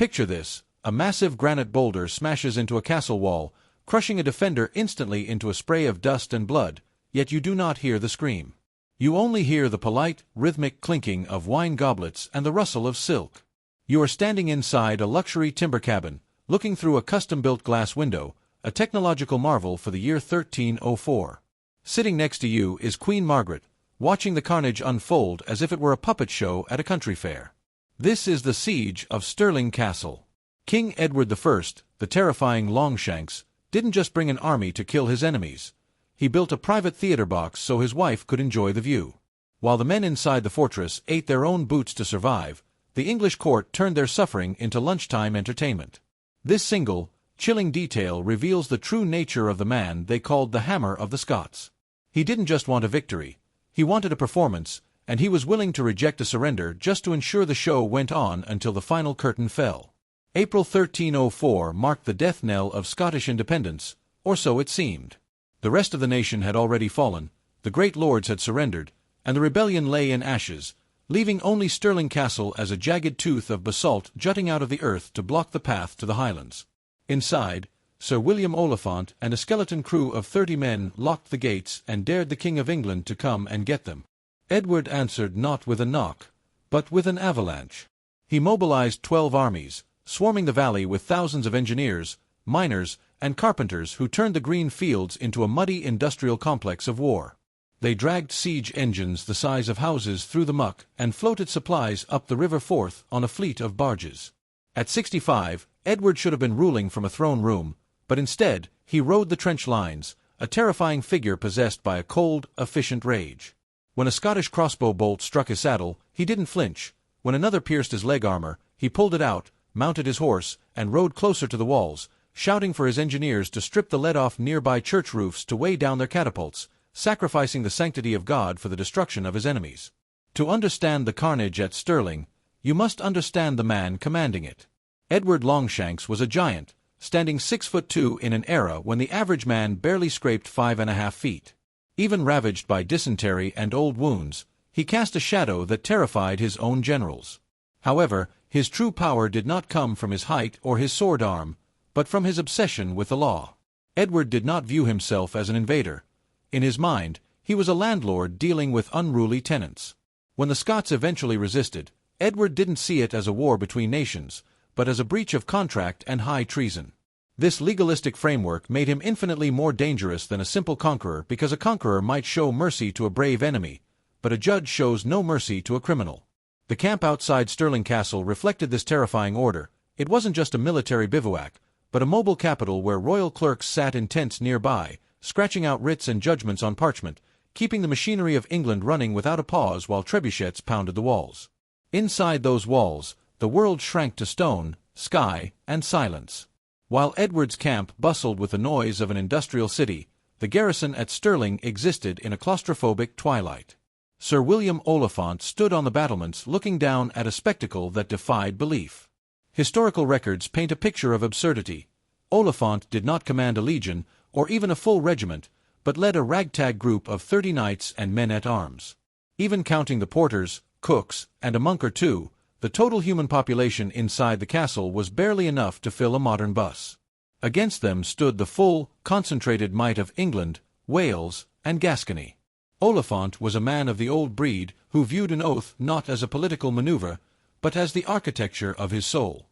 Picture this: a massive granite boulder smashes into a castle wall, crushing a defender instantly into a spray of dust and blood, yet you do not hear the scream. You only hear the polite, rhythmic clinking of wine goblets and the rustle of silk. You are standing inside a luxury timber cabin, looking through a custom-built glass window, a technological marvel for the year 1304. Sitting next to you is Queen Margaret, watching the carnage unfold as if it were a puppet show at a country fair. This is the siege of Stirling Castle. King Edward I, the terrifying Longshanks, didn't just bring an army to kill his enemies. He built a private theater box so his wife could enjoy the view. While the men inside the fortress ate their own boots to survive, the English court turned their suffering into lunchtime entertainment. This single, chilling detail reveals the true nature of the man they called the Hammer of the Scots. He didn't just want a victory. He wanted a performance, and he was willing to reject a surrender just to ensure the show went on until the final curtain fell. April 1304 marked the death knell of Scottish independence, or so it seemed. The rest of the nation had already fallen, the great lords had surrendered, and the rebellion lay in ashes, leaving only Stirling Castle as a jagged tooth of basalt jutting out of the earth to block the path to the Highlands. Inside, Sir William Oliphant and a skeleton crew of 30 men locked the gates and dared the King of England to come and get them. Edward answered not with a knock, but with an avalanche. He mobilized 12 armies, swarming the valley with thousands of engineers, miners, and carpenters who turned the green fields into a muddy industrial complex of war. They dragged siege engines the size of houses through the muck and floated supplies up the River Forth on a fleet of barges. At 65, Edward should have been ruling from a throne room, but instead, he rode the trench lines, a terrifying figure possessed by a cold, efficient rage. When a Scottish crossbow bolt struck his saddle, he didn't flinch. When another pierced his leg armor, he pulled it out, mounted his horse, and rode closer to the walls, shouting for his engineers to strip the lead off nearby church roofs to weigh down their catapults, sacrificing the sanctity of God for the destruction of his enemies. To understand the carnage at Stirling, you must understand the man commanding it. Edward Longshanks was a giant, standing 6'2" in an era when the average man barely scraped 5.5 feet. Even ravaged by dysentery and old wounds, he cast a shadow that terrified his own generals. However, his true power did not come from his height or his sword arm, but from his obsession with the law. Edward did not view himself as an invader. In his mind, he was a landlord dealing with unruly tenants. When the Scots eventually resisted, Edward didn't see it as a war between nations, but as a breach of contract and high treason. This legalistic framework made him infinitely more dangerous than a simple conqueror because a conqueror might show mercy to a brave enemy, but a judge shows no mercy to a criminal. The camp outside Stirling Castle reflected this terrifying order. It wasn't just a military bivouac, but a mobile capital where royal clerks sat in tents nearby, scratching out writs and judgments on parchment, keeping the machinery of England running without a pause while trebuchets pounded the walls. Inside those walls, the world shrank to stone, sky, and silence. While Edward's camp bustled with the noise of an industrial city, the garrison at Stirling existed in a claustrophobic twilight. Sir William Oliphant stood on the battlements looking down at a spectacle that defied belief. Historical records paint a picture of absurdity. Oliphant did not command a legion, or even a full regiment, but led a ragtag group of 30 knights and men-at-arms. Even counting the porters, cooks, and a monk or two, the total human population inside the castle was barely enough to fill a modern bus. Against them stood the full, concentrated might of England, Wales, and Gascony. Oliphant was a man of the old breed who viewed an oath not as a political maneuver, but as the architecture of his soul.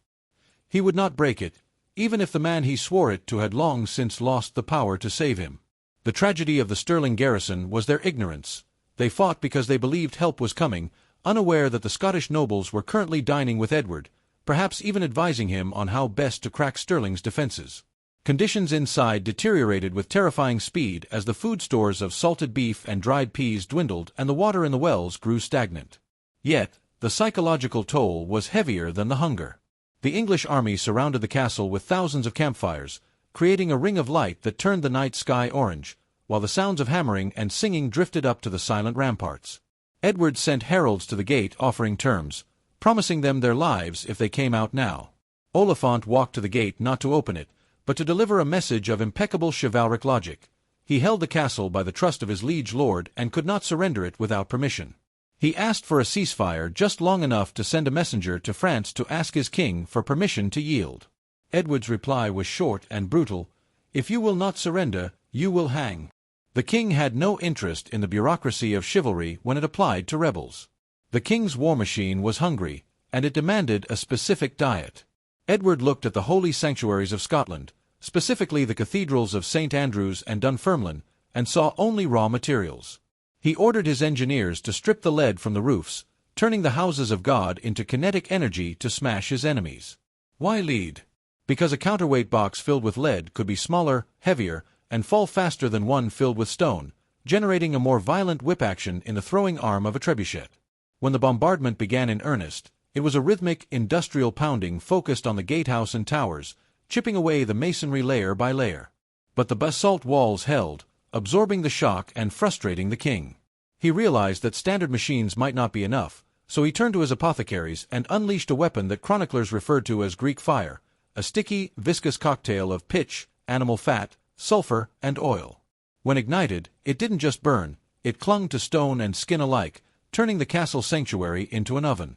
He would not break it, even if the man he swore it to had long since lost the power to save him. The tragedy of the Stirling garrison was their ignorance. They fought because they believed help was coming, unaware that the Scottish nobles were currently dining with Edward, perhaps even advising him on how best to crack Stirling's defenses. Conditions inside deteriorated with terrifying speed as the food stores of salted beef and dried peas dwindled and the water in the wells grew stagnant. Yet, the psychological toll was heavier than the hunger. The English army surrounded the castle with thousands of campfires, creating a ring of light that turned the night sky orange, while the sounds of hammering and singing drifted up to the silent ramparts. Edward sent heralds to the gate offering terms, promising them their lives if they came out now. Oliphant walked to the gate not to open it, but to deliver a message of impeccable chivalric logic. He held the castle by the trust of his liege lord and could not surrender it without permission. He asked for a ceasefire just long enough to send a messenger to France to ask his king for permission to yield. Edward's reply was short and brutal: "If you will not surrender, you will hang." The king had no interest in the bureaucracy of chivalry when it applied to rebels. The king's war machine was hungry, and it demanded a specific diet. Edward looked at the holy sanctuaries of Scotland, specifically the cathedrals of St. Andrews and Dunfermline, and saw only raw materials. He ordered his engineers to strip the lead from the roofs, turning the houses of God into kinetic energy to smash his enemies. Why lead? Because a counterweight box filled with lead could be smaller, heavier, and fall faster than one filled with stone, generating a more violent whip action in the throwing arm of a trebuchet. When the bombardment began in earnest, it was a rhythmic, industrial pounding focused on the gatehouse and towers, chipping away the masonry layer by layer. But the basalt walls held, absorbing the shock and frustrating the king. He realized that standard machines might not be enough, so he turned to his apothecaries and unleashed a weapon that chroniclers referred to as Greek fire, a sticky, viscous cocktail of pitch, animal fat, sulfur, and oil. When ignited, it didn't just burn, it clung to stone and skin alike, turning the castle sanctuary into an oven.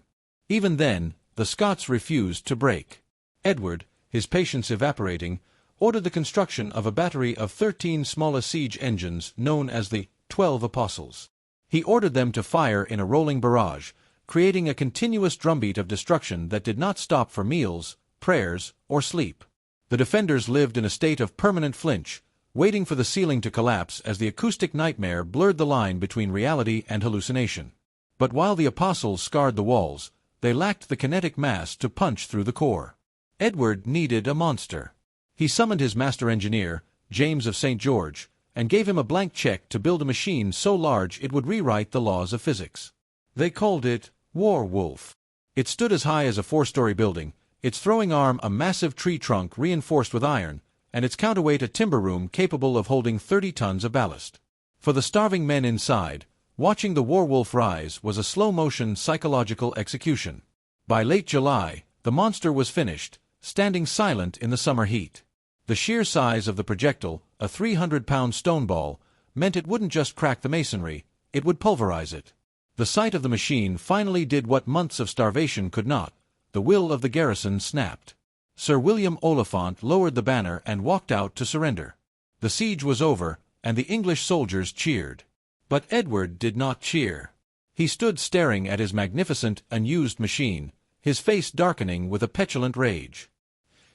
Even then, the Scots refused to break. Edward, his patience evaporating, ordered the construction of a battery of 13 smaller siege engines known as the 12 Apostles. He ordered them to fire in a rolling barrage, creating a continuous drumbeat of destruction that did not stop for meals, prayers, or sleep. The defenders lived in a state of permanent flinch, waiting for the ceiling to collapse as the acoustic nightmare blurred the line between reality and hallucination. But while the Apostles scarred the walls, they lacked the kinetic mass to punch through the core. Edward needed a monster. He summoned his master engineer, James of St. George, and gave him a blank check to build a machine so large it would rewrite the laws of physics. They called it War Wolf. It stood as high as a 4-story building, its throwing arm a massive tree trunk reinforced with iron, and its counterweight a timber room capable of holding 30 tons of ballast. For the starving men inside, watching the War Wolf rise was a slow-motion psychological execution. By late July, the monster was finished, standing silent in the summer heat. The sheer size of the projectile, a 300-pound stone ball, meant it wouldn't just crack the masonry, it would pulverize it. The sight of the machine finally did what months of starvation could not. The will of the garrison snapped. Sir William Oliphant lowered the banner and walked out to surrender. The siege was over, and the English soldiers cheered. But Edward did not cheer. He stood staring at his magnificent, unused machine, his face darkening with a petulant rage.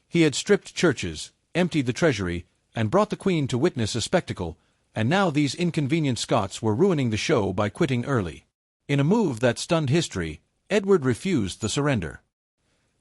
He had stripped churches, emptied the treasury, and brought the Queen to witness a spectacle, and now these inconvenient Scots were ruining the show by quitting early. In a move that stunned history, Edward refused the surrender.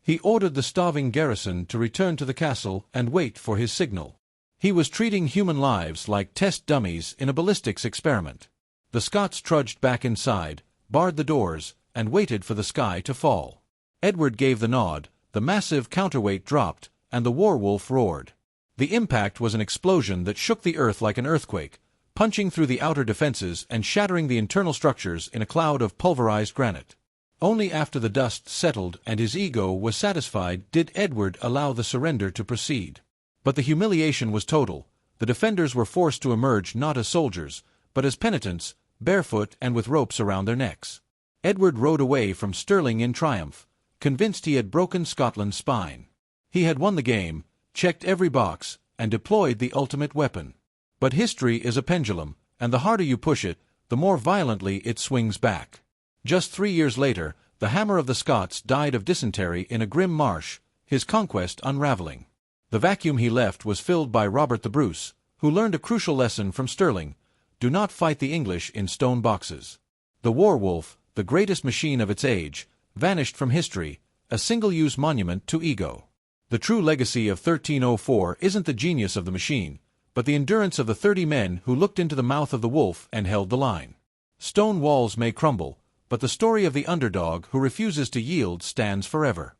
He ordered the starving garrison to return to the castle and wait for his signal. He was treating human lives like test dummies in a ballistics experiment. The Scots trudged back inside, barred the doors, and waited for the sky to fall. Edward gave the nod, the massive counterweight dropped, and the War Wolf roared. The impact was an explosion that shook the earth like an earthquake, punching through the outer defenses and shattering the internal structures in a cloud of pulverized granite. Only after the dust settled and his ego was satisfied did Edward allow the surrender to proceed. But the humiliation was total. The defenders were forced to emerge not as soldiers, but as penitents, barefoot and with ropes around their necks. Edward rode away from Stirling in triumph, convinced he had broken Scotland's spine. He had won the game, checked every box, and deployed the ultimate weapon. But history is a pendulum, and the harder you push it, the more violently it swings back. Just 3 years later, the hammer of the Scots died of dysentery in a grim marsh, his conquest unraveling. The vacuum he left was filled by Robert the Bruce, who learned a crucial lesson from Stirling: do not fight the English in stone boxes. The War Wolf, the greatest machine of its age, vanished from history, a single-use monument to ego. The true legacy of 1304 isn't the genius of the machine, but the endurance of the 30 men who looked into the mouth of the wolf and held the line. Stone walls may crumble, but the story of the underdog who refuses to yield stands forever.